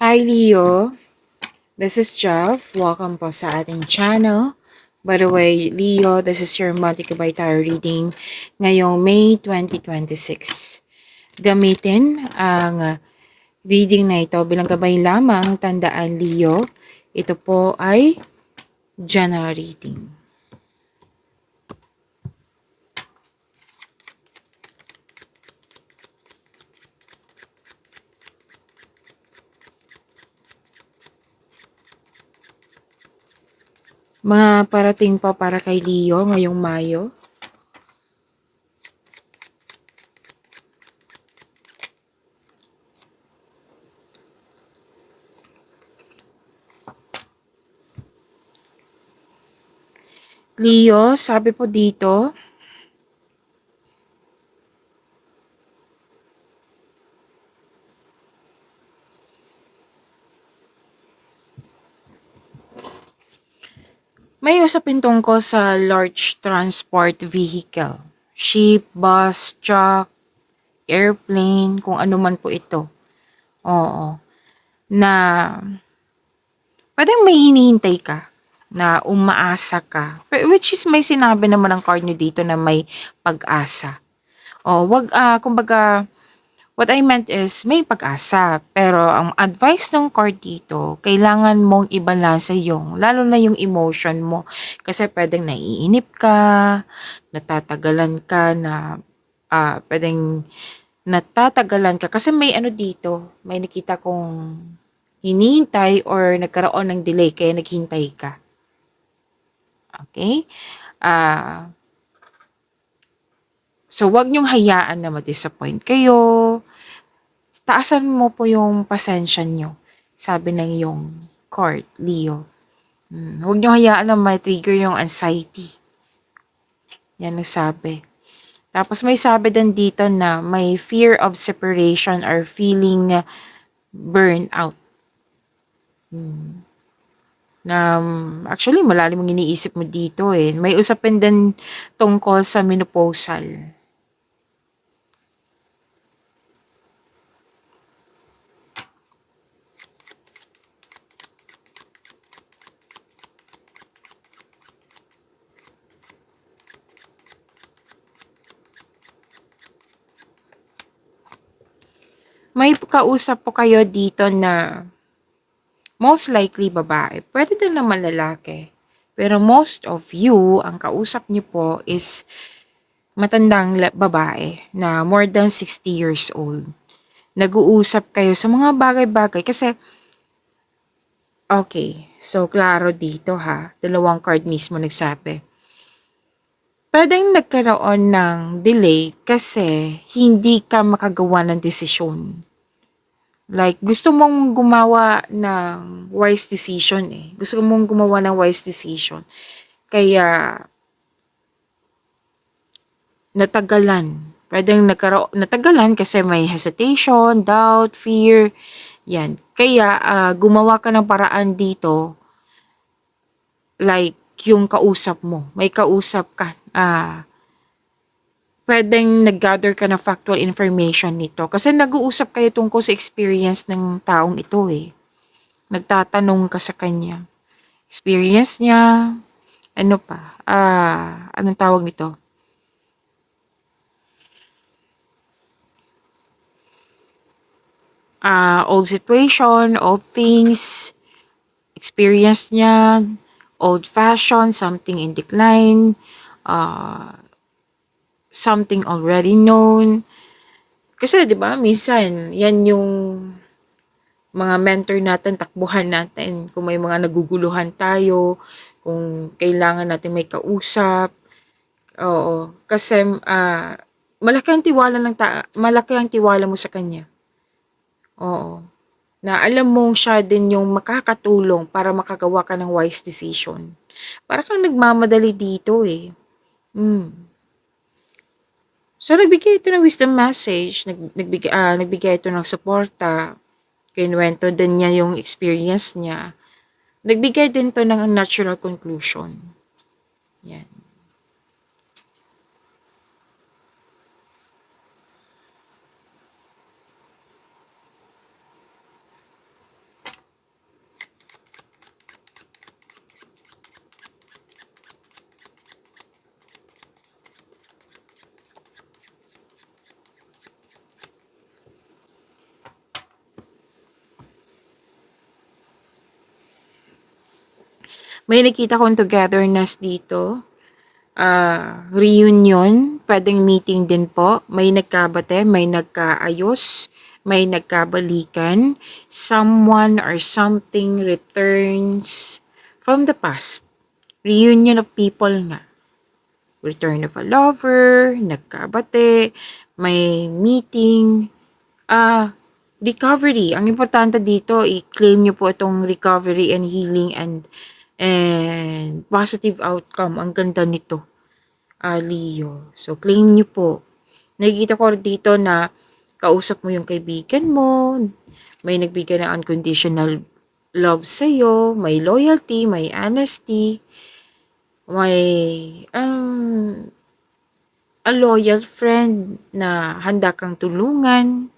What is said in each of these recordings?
Hi Leo, this is Jeff. Welcome po sa ating channel. By the way, Leo, this is your monthly Gabay Tarot reading ngayong May 2026. Gamitin ang reading na ito bilang gabay lamang. Tandaan Leo, ito po ay general reading. Mga parating pa para kay Leo ngayong Mayo. Leo, sabi po dito, may usapin tungkol sa large transport vehicle. Ship, bus, truck, airplane, kung ano man po ito. Oo. Na pwedeng may hinihintay ka, na umaasa ka. Which is may sinabi naman ng card nyo dito na may pag-asa. Kumbaga, what I meant is may pag-asa. Pero ang advice ng card dito, kailangan mong ibalanse lalo na yung emotion mo. Kasi pwedeng naiinip ka, natatagalan ka pwedeng natatagalan ka. Kasi may ano dito, may nakita kong hinihintay or nagkaroon ng delay kaya naghintay ka. Okay? So, wag niyong hayaan na ma-disappoint kayo. Taasan mo po yung pasensya niyo. Sabi ng iyong card, Leo. Huwag niyong hayaan na ma-trigger yung anxiety. Yan ang sabi. Tapos may sabi din dito na may fear of separation or feeling burnout. Actually, malalim ang iniisip mo dito eh. May usapin din tungkol sa menopausal. May kausap po kayo dito na most likely babae. Pwede din naman lalaki. Pero most of you, ang kausap niyo po is matandang babae na more than 60 years old. Nag-uusap kayo sa mga bagay-bagay kasi okay, so klaro dito ha, dalawang card mismo nagsabi. Pwedeng nagkaroon ng delay kasi hindi ka makagawa ng desisyon. Like, gusto mong gumawa ng wise decision eh. Gusto mong gumawa ng wise decision. Kaya, natagalan. Pwedeng natagalan kasi may hesitation, doubt, fear. Yan. Kaya, gumawa ka ng paraan dito. Like, yung kausap mo. May kausap ka. Pwedeng nag-gather ka ng factual information nito. Kasi nag-uusap kayo tungkol sa experience ng taong ito eh. Nagtatanong ka sa kanya. Experience niya, ano pa, anong tawag nito? Old situation, old things, experience niya, old fashion, something in decline, something already known. Kasi 'di ba, minsan yan yung mga mentor natin, takbuhan natin, kung may mga naguguluhan tayo, kung kailangan natin may kausap. Oo, kasi malaki ang tiwala mo sa kanya. Oo. Na alam mong siya din yung makakatulong para makagawa ka ng wise decision. Para kang nagmamadali dito eh. So, nagbigay ito ng wisdom message, nagbigay ito ng suporta, kinuwento din niya yung experience niya. Nagbigay din to ng natural conclusion. Yan. May nakita kong togetherness dito. Reunion, pwedeng meeting din po. May nagkabate, may nagkaayos, may nagkabalikan. Someone or something returns from the past. Reunion of people nga. Return of a lover, nagkabate, may meeting. Recovery. Ang importante dito, i-claim nyo po itong recovery and healing and positive outcome. Ang ganda nito, Leo. So, claim nyo po. Nakikita ko dito na kausap mo yung kaibigan mo, may nagbigay ng unconditional love sa'yo, may loyalty, may honesty, may a loyal friend na handa kang tulungan.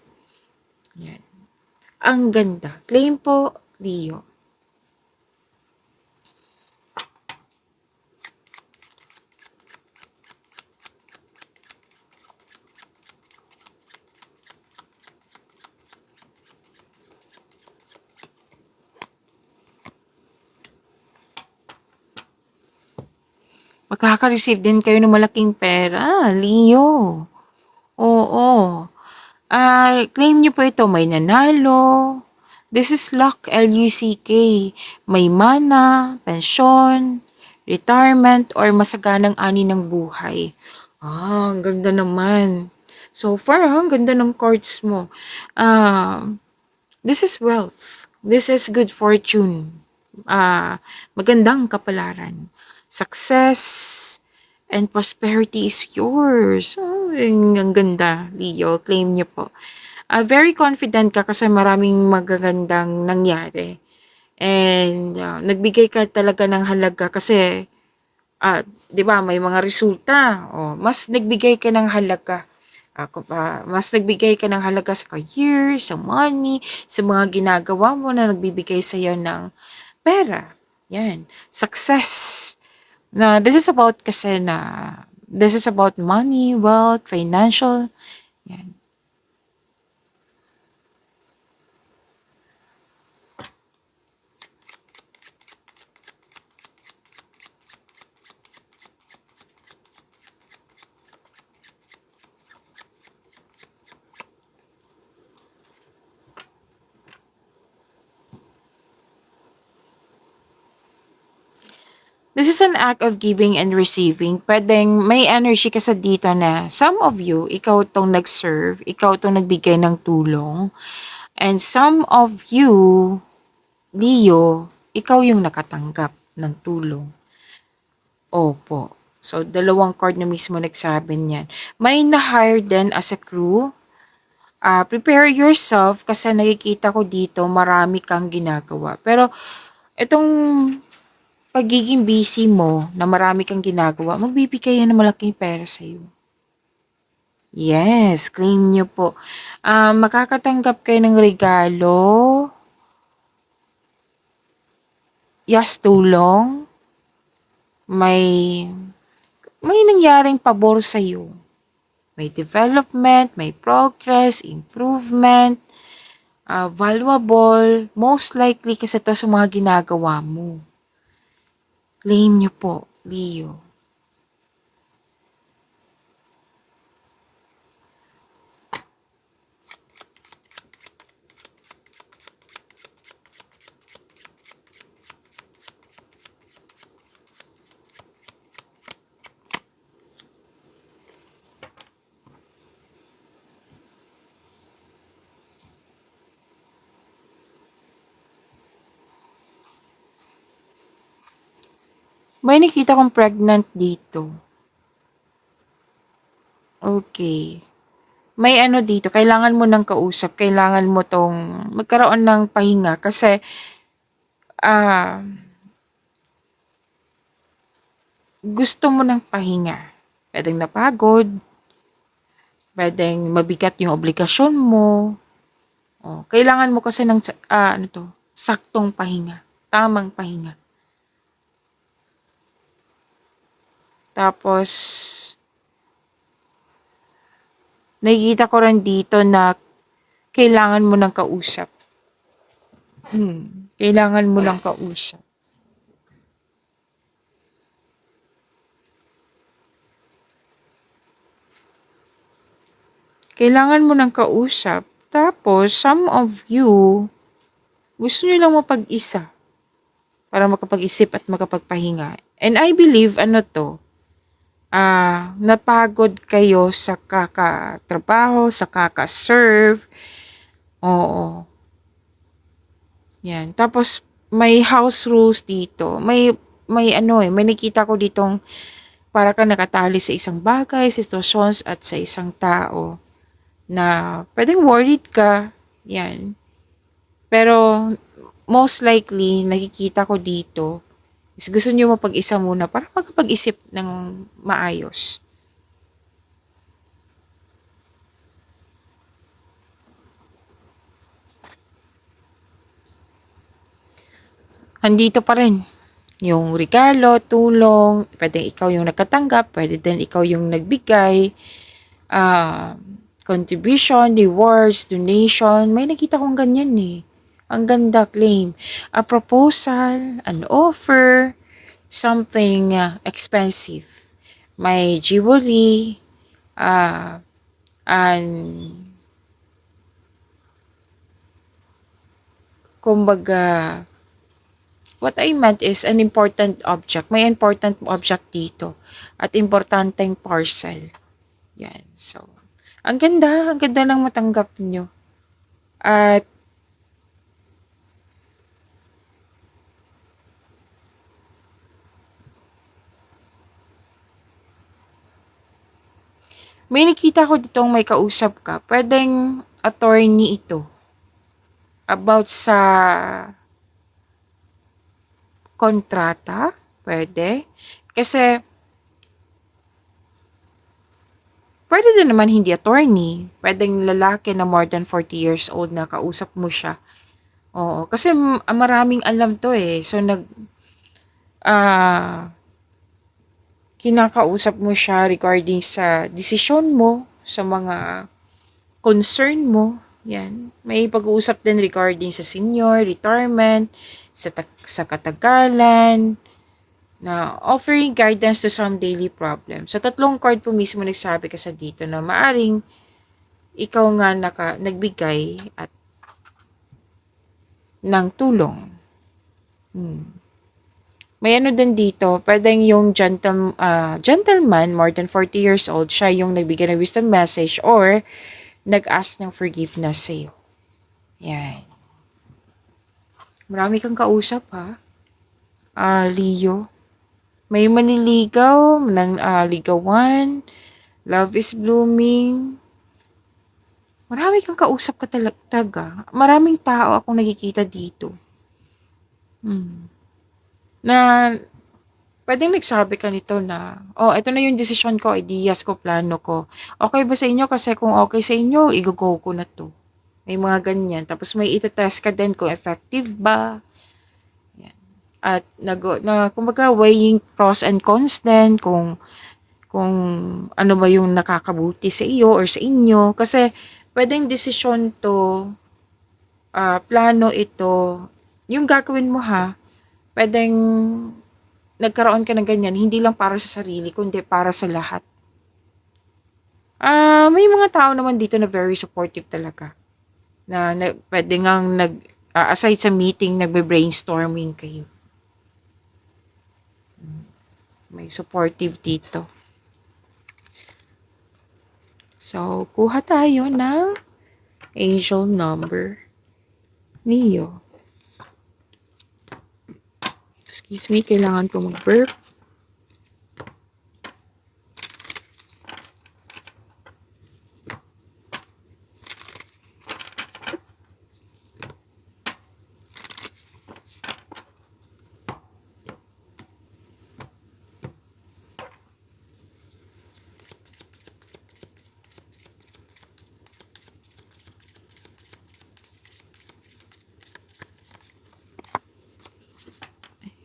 Yan. Ang ganda. Claim po, Leo. Makaka-receive din kayo ng malaking pera, Leo. Oo. Claim nyo po ito, may nanalo. This is luck, L-U-C-K. May mana, pensyon, retirement, or masaganang ani ng buhay. Ang ganda naman. So far, ang ganda ng cards mo. This is wealth. This is good fortune. Magandang kapalaran. Success and prosperity is yours. Ang ganda, Leo. Claim niyo po. Very confident ka kasi maraming magagandang nangyari. And nagbigay ka talaga ng halaga kasi, 'di ba, may mga resulta. Mas nagbigay ka ng halaga. Mas nagbigay ka ng halaga sa career, sa money, sa mga ginagawa mo na nagbibigay sa iyo ng pera. Yan. Success. This is about this is about money, wealth, financial. Yan. This is an act of giving and receiving. Pwedeng may energy kasi dito na some of you, ikaw tong nag-serve, ikaw tong nagbigay ng tulong. And some of you, Leo, ikaw yung nakatanggap ng tulong. Opo. So, dalawang card na mismo nagsabi niyan. May na-hire din as a crew. Prepare yourself kasi nakikita ko dito marami kang ginagawa. Pero, itong pagiging busy mo na marami kang ginagawa, magbibigay yan ng malaking pera sa'yo. Yes, claim nyo po. Makakatanggap kayo ng regalo. Yes, tulong. May nangyaring pabor sa'yo. May development, may progress, improvement, valuable, most likely kasi ito sa mga ginagawa mo. Claim nyo po, Leo. May nakita kong pregnant dito. Okay. May ano dito, kailangan mo ng kausap, kailangan mo tong magkaroon ng pahinga kasi gusto mo ng pahinga. Pwedeng napagod, pwedeng mabigat yung obligasyon mo. Kailangan mo kasi ng saktong pahinga, tamang pahinga. Tapos, nakikita ko rin dito na kailangan mo ng kausap. Kailangan mo ng kausap. Kailangan mo ng kausap. Tapos, some of you, gusto nyo lang mapag-isa para makapag-isip at makapagpahinga. And I believe, napagod kayo sa kakatrabaho, sa kaka-serve. Oo. Yan. Tapos, may house rules dito. May nakita ko ditong para ka nakatali sa isang bagay, sitwasyons at sa isang tao na pwedeng worried ka. Yan. Pero, most likely, nakikita ko dito, is gusto nyo mapag-isa muna para magkapag-isip ng maayos. Andito pa rin yung regalo, tulong, pwede ikaw yung nakatanggap, pwede din ikaw yung nagbigay, ah, contribution, rewards, donation, may nakita kong ganyan eh. Ang ganda, claim. A proposal, an offer, something expensive. May jewelry, and kumbaga, what I meant is an important object. May important object dito. At importanteng parcel. Yan. So, ang ganda ng matanggap nyo. At may nakita ko ditong may kausap ka. Pwedeng attorney ito. About sa kontrata. Pwede. Kasi, pwede din naman hindi attorney. Pwedeng lalaki na more than 40 years old na kausap mo siya. Oo. Kasi maraming alam to eh. So, kinakausap mo siya regarding sa desisyon mo, sa mga concern mo. Yan. May pag-uusap din regarding sa senior, retirement, sa katagalan, na offering guidance to some daily problems. So, tatlong card po mismo nagsabi ka sa dito na maaring ikaw nga nagbigay at ng tulong. May din dito, pwedeng yung gentleman, more than 40 years old, siya yung nagbigay ng wisdom message or nag-ask ng forgiveness sa'yo. Yan. Marami kang kausap ha. Leo. May maniligaw ng ligawan. Love is blooming. Marami kang kausap ka talaga. Maraming tao akong nakikita dito. Na pwedeng nagsabi ka nito na, ito na yung decision ko, ideas ko, plano ko. Okay ba sa inyo? Kasi kung okay sa inyo, i-go ko na to. May mga ganyan. Tapos may itetest ka din kung effective ba. Yan. At kumbaga weighing pros and cons din kung ano ba yung nakakabuti sa iyo or sa inyo. Kasi pwedeng desisyon to, plano ito, yung gagawin mo ha, pwedeng nagkaroon ka ng ganyan, hindi lang para sa sarili, kundi para sa lahat. May mga tao naman dito na very supportive talaga. Na pwede ngang aside sa meeting, nagbe-brainstorming kayo. May supportive dito. So, kuha tayo ng angel number. Neo. Excuse me, kailangan ko mag-burp.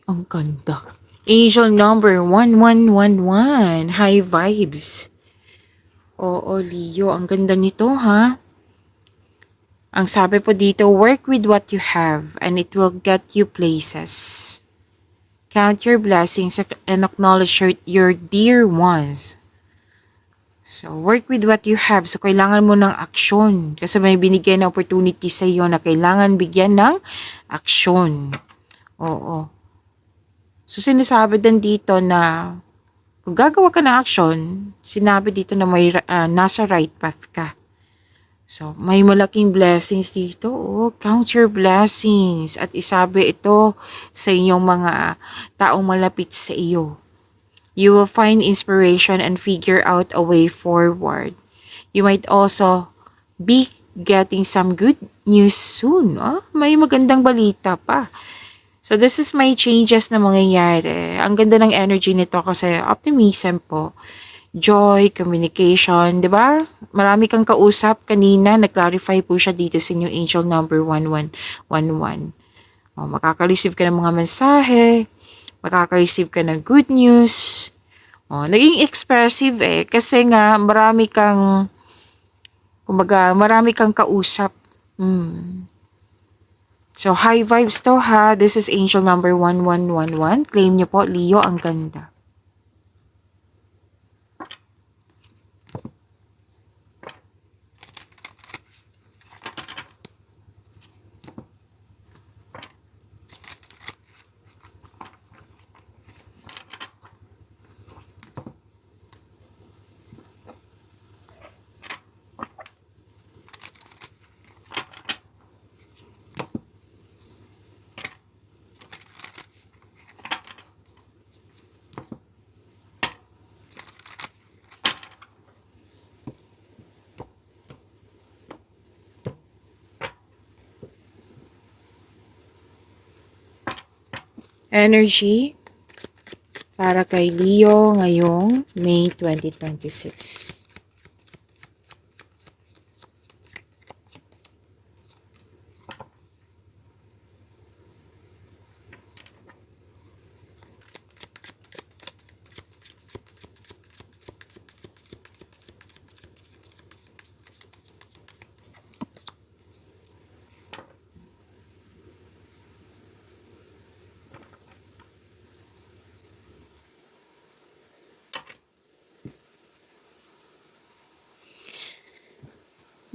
Ang ganda. Angel number 1111. High vibes. Oo, Leo. Ang ganda nito, ha? Ang sabi po dito, work with what you have and it will get you places. Count your blessings and acknowledge your dear ones. So, work with what you have. So, kailangan mo ng aksyon. Kasi may binigyan na opportunity sa iyo na kailangan bigyan ng aksyon. Oo. So, sinasabi din dito na kung gagawa ka ng aksyon, sinabi dito na may nasa right path ka. So, may malaking blessings dito. Oh, count your blessings. At isabi ito sa inyong mga taong malapit sa iyo. You will find inspiration and figure out a way forward. You might also be getting some good news soon. Oh, may magandang balita pa. So this is my changes na mangyayari. Ang ganda ng energy nito kasi optimism po. Joy, communication, di ba? Marami kang kausap kanina, nag-clarify po siya dito sa inyong angel number 1111. O, makaka-receive ka ng mga mensahe, makaka-receive ka ng good news. O, naging expressive kasi nga marami kang kausap. So, high vibes to ha. This is angel number 1111. Claim niyo po, Leo, ang ganda. Energy para kay Leo ngayong May 2026.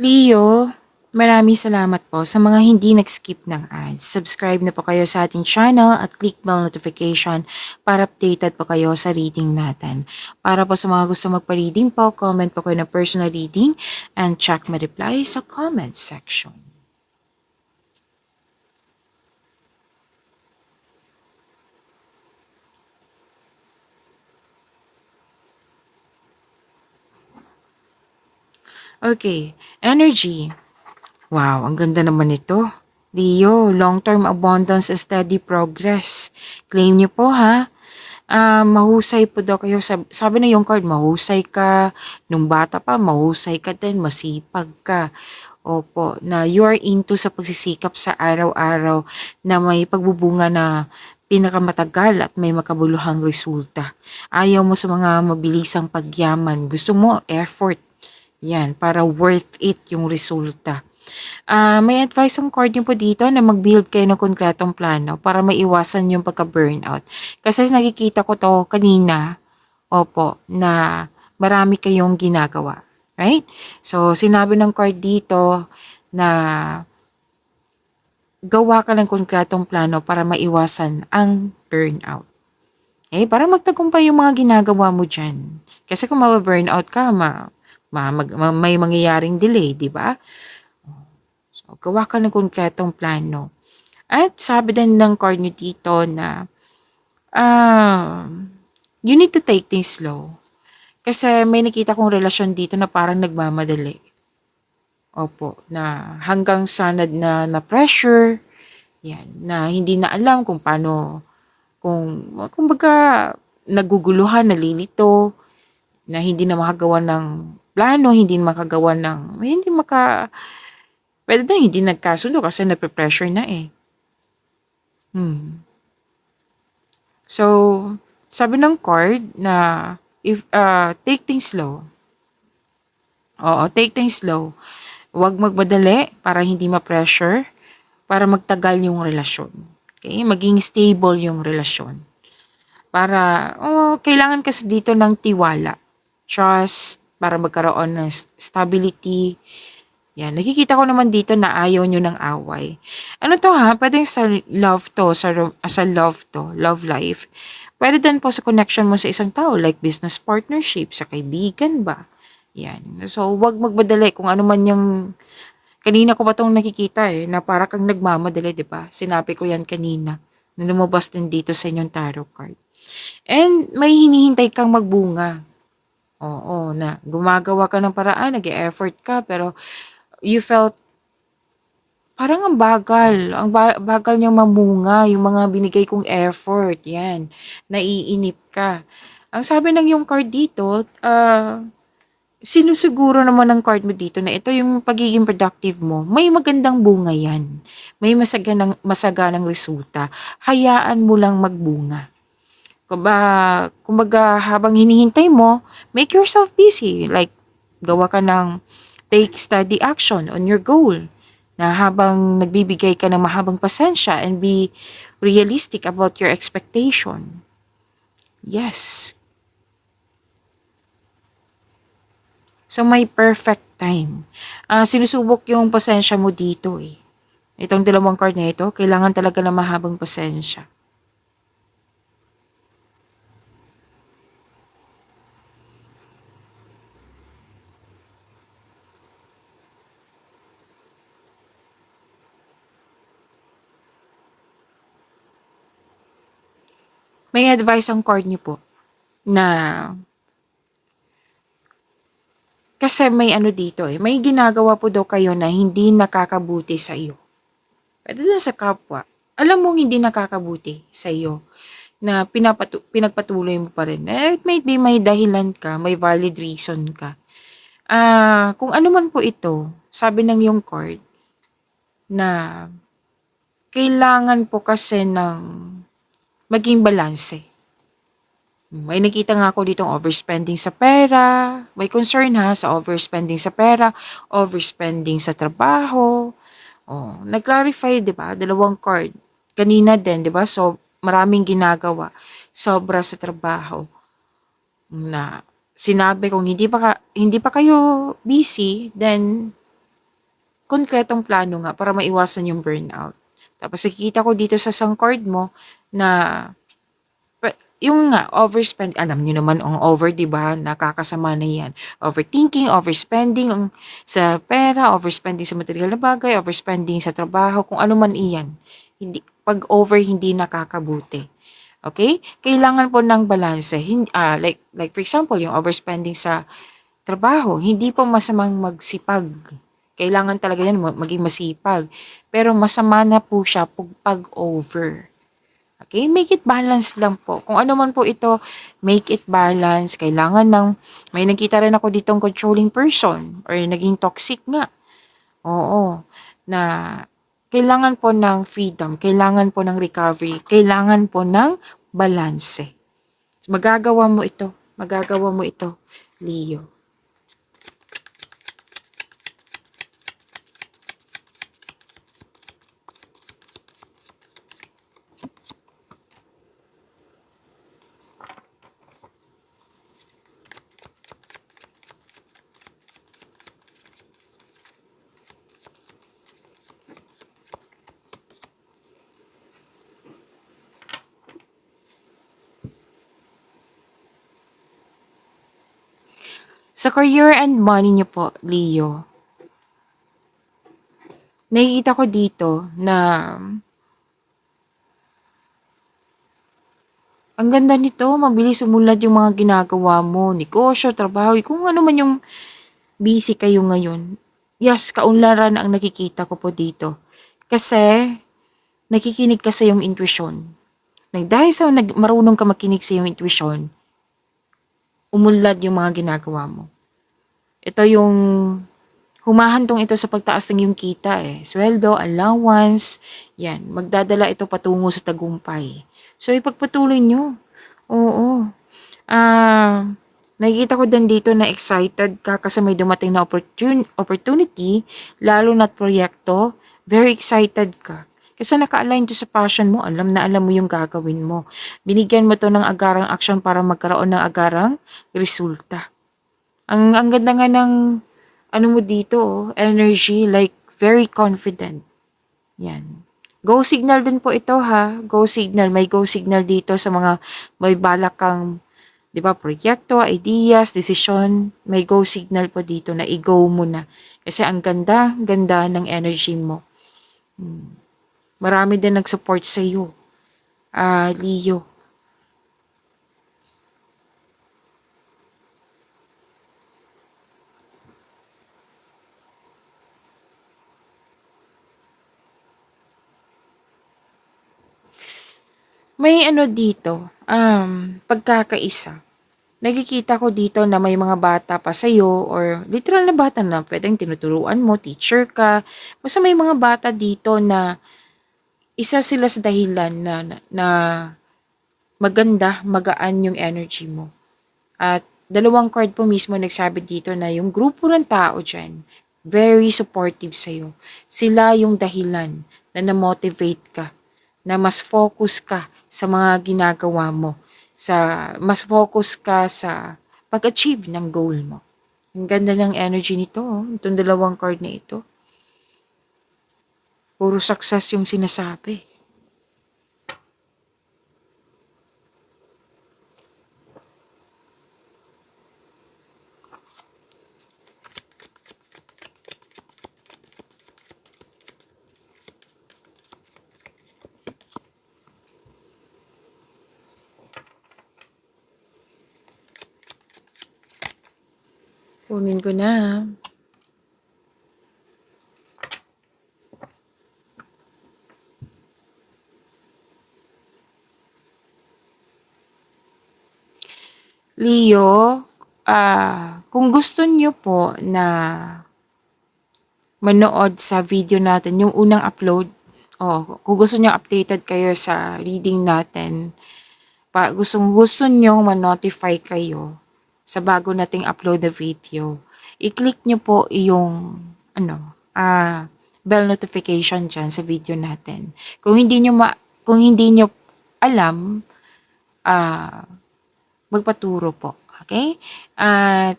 Leo, maraming salamat po sa mga hindi nag-skip ng ads. Subscribe na po kayo sa ating channel at click bell notification para updated po kayo sa reading natin. Para po sa mga gusto magpa-reading po, comment po kayo ng personal reading and check my reply sa comment section. Okay, energy. Wow, ang ganda naman ito. Leo, long-term abundance, steady progress. Claim niyo po ha. Mahusay po daw kayo. Sabi na yung card, mahusay ka. Nung bata pa, mahusay ka din. Masipag ka. Opo, na you are into sa pagsisikap sa araw-araw na may pagbubunga na pinakamatagal at may makabuluhang resulta. Ayaw mo sa mga mabilisang pagyaman. Gusto mo effort. Yan, para worth it yung resulta. May advice ang card niyo po dito na mag-build kayo ng konkretong plano para maiwasan yung pagka-burnout. Kasi nakikita ko to kanina, opo, na marami kayong ginagawa. Right? So, sinabi ng card dito na gawa ka ng konkretong plano para maiwasan ang burnout. Para magtagumpay yung mga ginagawa mo dyan. Kasi kung ma-burnout ka, may mangyayaring delay, di ba? So, gawa ka ng konkretong plano. At sabi din ng card nyo dito na you need to take things slow. Kasi may nakita kong relasyon dito na parang nagmamadali. Opo, na hanggang sanad na pressure, yan, na hindi na alam kung paano, kung baga naguguluhan, nalilito, na hindi na makagawa ng plano, pwede na hindi nagkasundo kasi nape-pressure na eh. So, sabi ng card na if take things slow. Oo, take things slow. Huwag magmadali para hindi ma-pressure, para magtagal yung relasyon. Okay? Maging stable yung relasyon. Kailangan kasi dito ng tiwala, trust, para magkaroon ng stability. Yan, nakikita ko naman dito na ayaw nyo ng away. Ano to ha? Pwedeng sa love to, sa love to, love life. Pwede din po sa connection mo sa isang tao, like business partnership, sa kaibigan ba? Yan. So, wag magmadali kung ano man yung, kanina ko pa itong nakikita na para kang nagmamadali, di ba? Sinabi ko yan kanina, na lumabas din dito sa inyong tarot card. And may hinihintay kang magbunga. Oo, na gumagawa ka ng paraan, nag-e-effort ka, pero you felt parang ang bagal niyang mamunga yung mga binigay kong effort, yan. Naiinip ka. Ang sabi ng yung card dito, sinusiguro naman ng card mo dito na ito yung pagiging productive mo. May magandang bunga yan. May masaganang resulta. Hayaan mo lang magbunga. Kumbaga habang hinihintay mo, make yourself busy. Like, gawa ka ng take steady action on your goal. Na habang nagbibigay ka ng mahabang pasensya and be realistic about your expectation. Yes. So, may perfect time. Sinusubok yung pasensya mo dito eh. Itong dalawang card na ito, kailangan talaga ng mahabang pasensya. May advice ang card niyo po na kasi may ano dito may ginagawa po daw kayo na hindi nakakabuti sa iyo. Pwede din sa kapwa. Alam mong hindi nakakabuti sa iyo na pinagpatuloy mo pa rin. It may be may dahilan ka, may valid reason ka. Kung ano man po ito, sabi ng yung card na kailangan po kasi ng maging balanse. May nakita nga ako ditong overspending sa pera. May concern ha sa overspending sa pera, overspending sa trabaho. Oh, nag-clarify, 'di ba? Dalawang card. Kanina din, 'di ba? So, maraming ginagawa. Sobra sa trabaho. Na sinabi kung hindi pa kayo busy, then konkretong plano nga para maiwasan yung burnout. Tapos nakikita ko dito sa isang card mo na yung nga, overspend, alam niyo naman ang over, di ba? Nakakasama na yan. Overthinking, overspending sa pera, overspending sa material na bagay, overspending sa trabaho, kung ano man iyan. Pag over, hindi nakakabuti. Okay? Kailangan po ng balanse. Like for example, yung overspending sa trabaho, hindi po masamang magsipag. Kailangan talaga yan maging masipag. Pero masama na po siya pag over. Okay, make it balance lang po. Kung ano man po ito, make it balance. Kailangan may nakita rin ako ditong controlling person or naging toxic nga. Oo, na kailangan po ng freedom, kailangan po ng recovery, kailangan po ng balance. So, magagawa mo ito, Leo. Sa career and money niyo po, Leo, nakikita ko dito na ang ganda nito, mabilis umunlad yung mga ginagawa mo, negosyo, trabaho, kung ano man yung busy kayo ngayon. Yes, kaunlaran ang nakikita ko po dito. Kasi, nakikinig ka sa iyong intuition. Dahil sa marunong ka makinig sa iyong intuition, umunlad yung mga ginagawa mo. Ito yung humahantong ito sa pagtaas ng iyong kita Sweldo, allowance, yan. Magdadala ito patungo sa tagumpay. So, ipagpatuloy nyo. Oo. Nakikita ko din dito na excited ka kasi may dumating na opportunity, lalo na't proyekto. Very excited ka. Kasi naka-align to sa passion mo, alam na alam mo yung gagawin mo. Binigyan mo to ng agarang action para magkaroon ng agarang resulta. Ang ganda nga ng ano mo dito, oh, energy, like very confident. Yan. Go signal din po ito ha. Go signal. May go signal dito sa mga may balak kang, di ba, proyekto, ideas, desisyon. May go signal po dito na i-go mo na. Kasi ang ganda, ganda ng energy mo. Marami din nag-support sa iyo, Leo. May ano dito, pagkakaisa. Nakikita ko dito na may mga bata pa sa'yo or literal na bata na pwedeng tinuturuan mo, teacher ka. Basta may mga bata dito na isa sila sa dahilan na maganda, magaan yung energy mo. At dalawang card po mismo nagsabi dito na yung grupo ng tao dyan, very supportive sa'yo. Sila yung dahilan na na-motivate ka, na mas focus ka sa mga ginagawa mo, mas focus ka sa pag-achieve ng goal mo. Ang ganda ng energy nito, oh. Itong dalawang card na ito. Puro success yung sinasabi. Kunin ko na. Leo, kung gusto niyo po na manood sa video natin, yung unang upload, kung gusto niyo updated kayo sa reading natin, gusto niyo ma-notify kayo sa bago nating upload na video, i-click niyo po yung bell notification dyan sa video natin. Kung hindi niyo alam, magpaturo po. Okay? At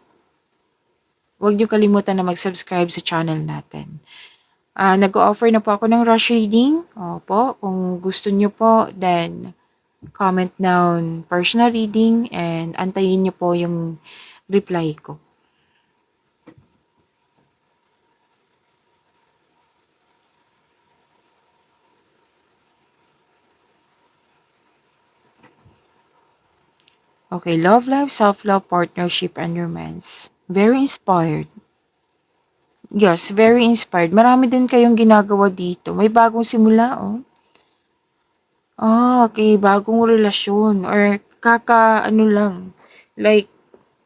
huwag niyo kalimutan na mag-subscribe sa channel natin. Nag-offer na po ako ng rush reading. Opo, kung gusto niyo po, then comment down personal reading and antayin niyo po yung reply ko. Okay, love life, self-love, partnership, and romance. Very inspired. Yes, very inspired. Marami din kayong ginagawa dito. May bagong simula, oh. Okay, bagong relasyon or ano lang. Like,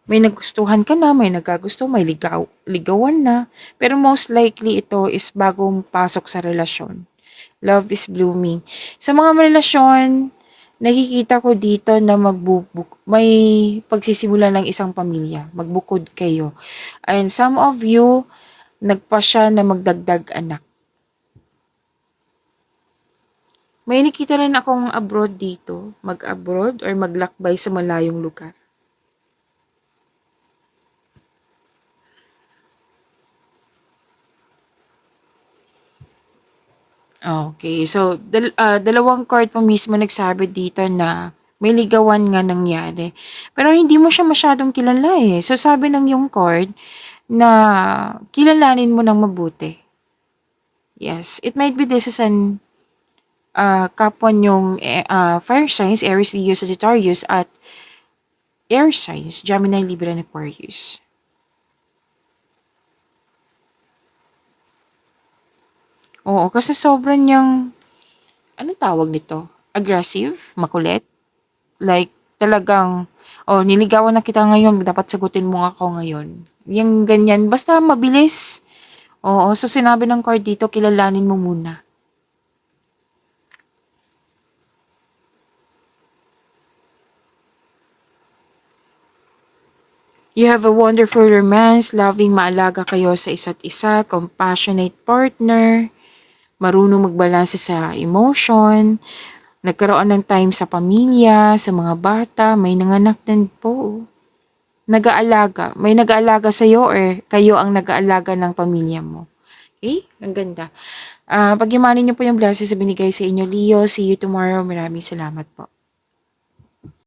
may nagustuhan ka na, may nagagusto, may ligawan na. Pero most likely ito is bagong pasok sa relasyon. Love is blooming. Sa mga relasyon, nakikita ko dito na may pagsisimula ng isang pamilya. Magbukod kayo. And some of you, nagpasya na magdagdag anak. May nakita rin akong abroad dito. Mag-abroad or maglakbay sa malayong lugar. Okay, so dalawang card po mismo nagsabi dito na may ligawan nga nangyari. Pero hindi mo siya masyadong kilala eh. So sabi ng yung card na kilalanin mo ng mabuti. Yes, it might be this is an kapwa nyong fire signs, Aries, Leo, Sagittarius at air signs, Gemini, Libra, and Aquarius. Oo, kasi sobrang niyang, anong tawag nito? Aggressive? Makulit? Like, talagang, niligawan na kita ngayon, dapat sagutin mo ako ngayon. Yung ganyan, basta mabilis. Oo, so sinabi ng card dito, kilalanin mo muna. You have a wonderful romance, loving, maalaga kayo sa isa't isa, compassionate partner, marunong magbalanse sa emotion, nagkaroon ng time sa pamilya, sa mga bata, may nanganak din po. nag-aalaga. May nag-aalaga sa'yo or kayo ang nag-aalaga ng pamilya mo. Okay? Ang ganda. Pag-imanin niyo po yung blessings na binigay sa inyo, Leo. See you tomorrow. Maraming salamat po.